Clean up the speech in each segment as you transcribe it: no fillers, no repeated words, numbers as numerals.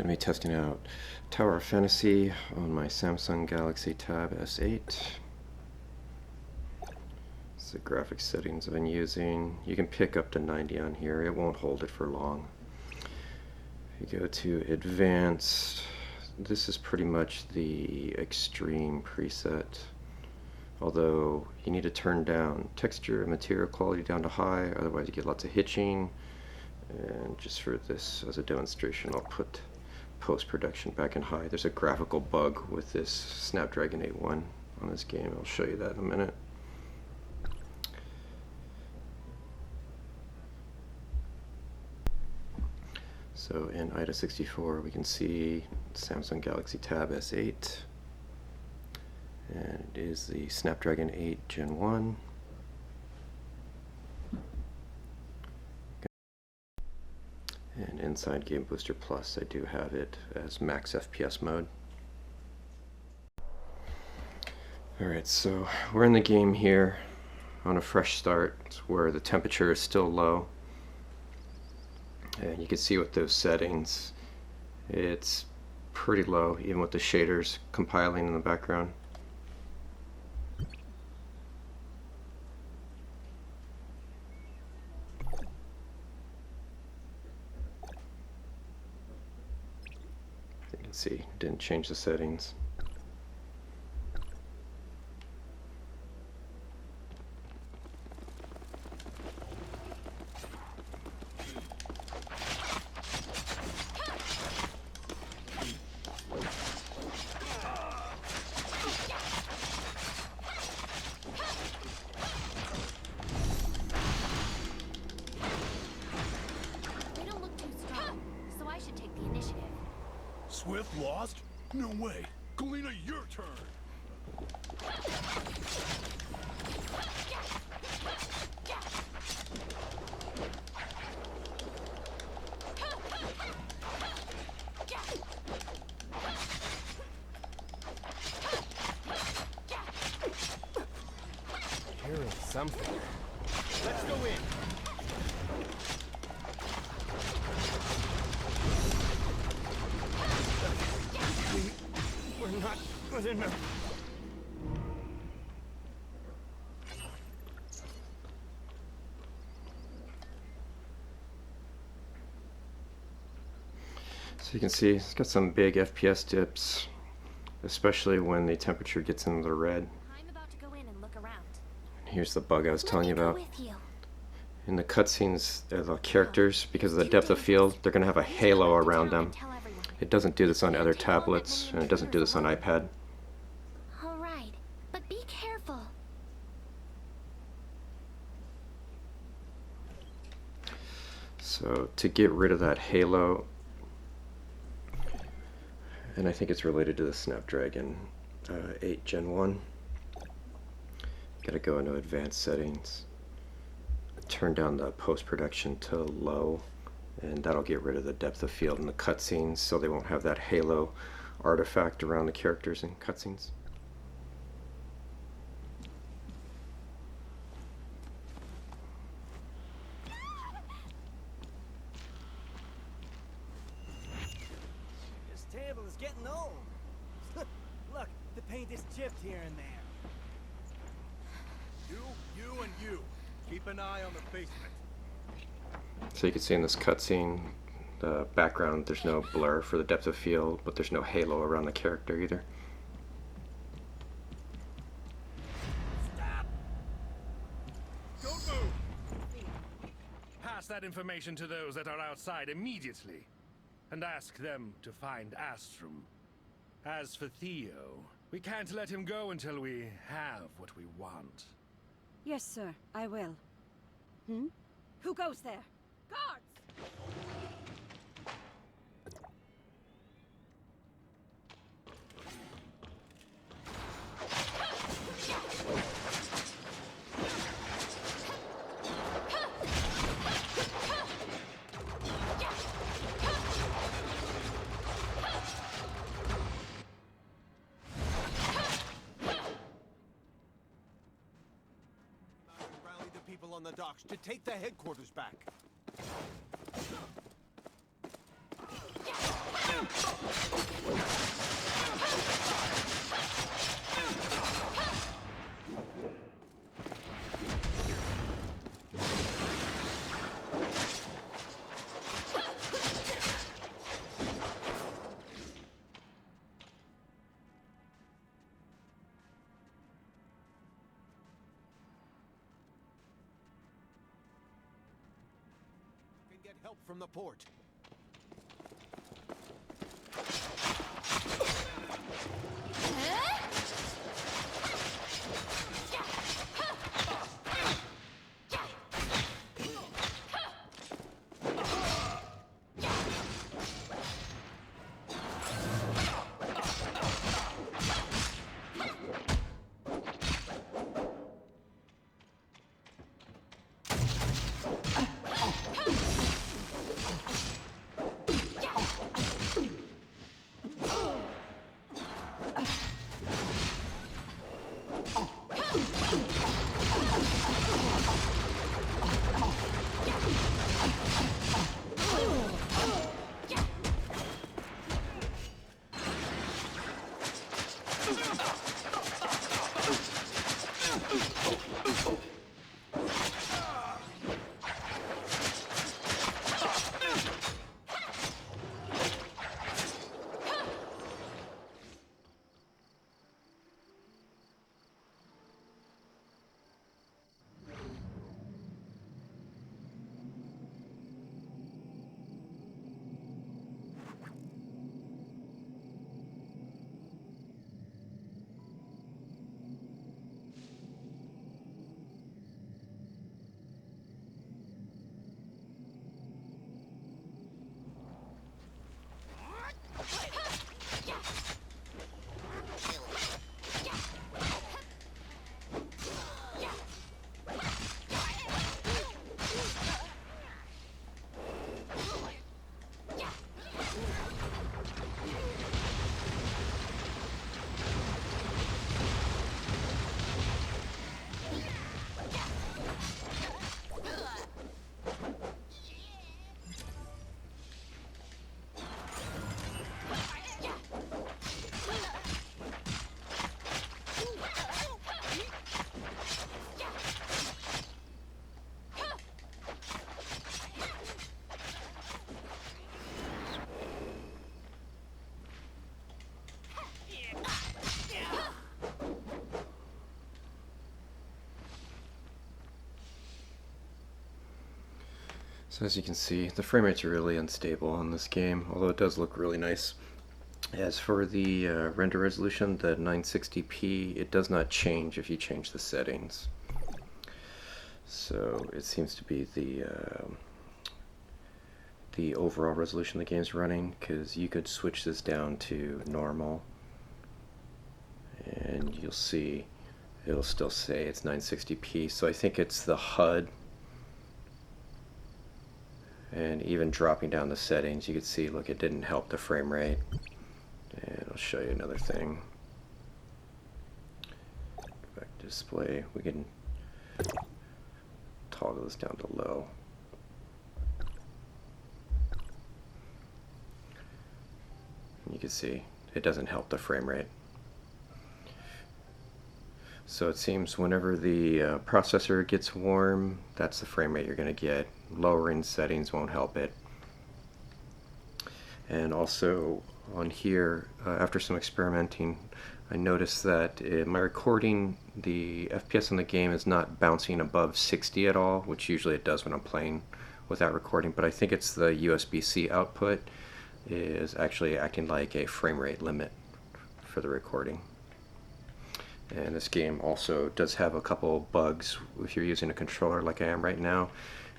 Going to be testing out Tower of Fantasy on my Samsung Galaxy Tab S8. It's the graphics settings I've been using. You can pick up to 90 on here. It won't hold it for long. If you go to Advanced, this is pretty much the extreme preset. Although you need to turn down texture and material quality down to high, otherwise you get lots of hitching. And just for this as a demonstration, I'll put post-production back in high. There's a graphical bug with this Snapdragon 8.1 on this game. I'll show you that in a minute. So in IDA64 we can see Samsung Galaxy Tab S8, and it is the Snapdragon 8 Gen 1. And inside Game Booster Plus, I do have it as max FPS mode. Alright, so we're in the game here on a fresh start where the temperature is still low. And you can see with those settings, it's pretty low, even with the shaders compiling in the background. You can see, didn't change the settings. Swift lost? No way. Galena, your turn. Hearing something. Let's go in. We're not good enough. So you can see it's got some big FPS dips, especially when the temperature gets into the red. I'm about to go in and look around. Here's the bug I was telling you Let about. me go with you. In the cutscenes, the characters, because of the depth of field, they're going to have a halo around them. Tell everyone. It doesn't do this on other tablets, and it doesn't do this on iPad. All right, but be careful. So to get rid of that halo, and I think it's related to the Snapdragon 8 Gen 1, gotta go into advanced settings, turn down the post-production to low, and that'll get rid of the depth of field in the cutscenes, so they won't have that halo artifact around the characters in cutscenes. This table is getting old. Look, the paint is chipped here and there. You, and you. Keep an eye on the basement. So you can see in this cutscene, the background, there's no blur for the depth of field, but there's no halo around the character either. Stop! Don't move! Pass that information to those that are outside immediately, and ask them to find Astrum. As for Theo, we can't let him go until we have what we want. Yes, sir, I will. Who goes there? Guards! Rally the people on the docks to take the headquarters back. get help from the port. So as you can see, the frame rates are really unstable on this game, although it does look really nice. As for the render resolution, the 960p, it does not change if you change the settings. So it seems to be the overall resolution the game's running, because you could switch this down to normal, and you'll see it'll still say it's 960p. So I think it's the HUD. And even dropping down the settings, you can see, look, it didn't help the frame rate. And I'll show you another thing. Go back to display. We can toggle this down to low. And you can see it doesn't help the frame rate. So it seems whenever the processor gets warm, that's the frame rate you're going to get. Lowering settings won't help it. And also on here, after some experimenting, I noticed that in my recording, the FPS in the game is not bouncing above 60 at all, which usually it does when I'm playing without recording, but I think it's the USB-C output is actually acting like a frame rate limit for the recording. And this game also does have a couple bugs if you're using a controller like I am right now.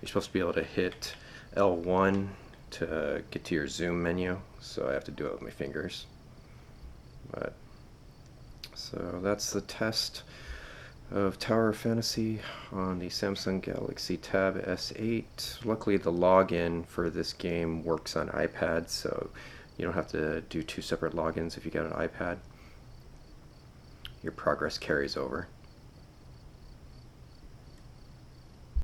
You're supposed to be able to hit L1 to get to your zoom menu, so I have to do it with my fingers. But so that's the test of Tower of Fantasy on the Samsung Galaxy Tab S8. Luckily the login for this game works on iPad, so you don't have to do two separate logins if you got an iPad. Your progress carries over.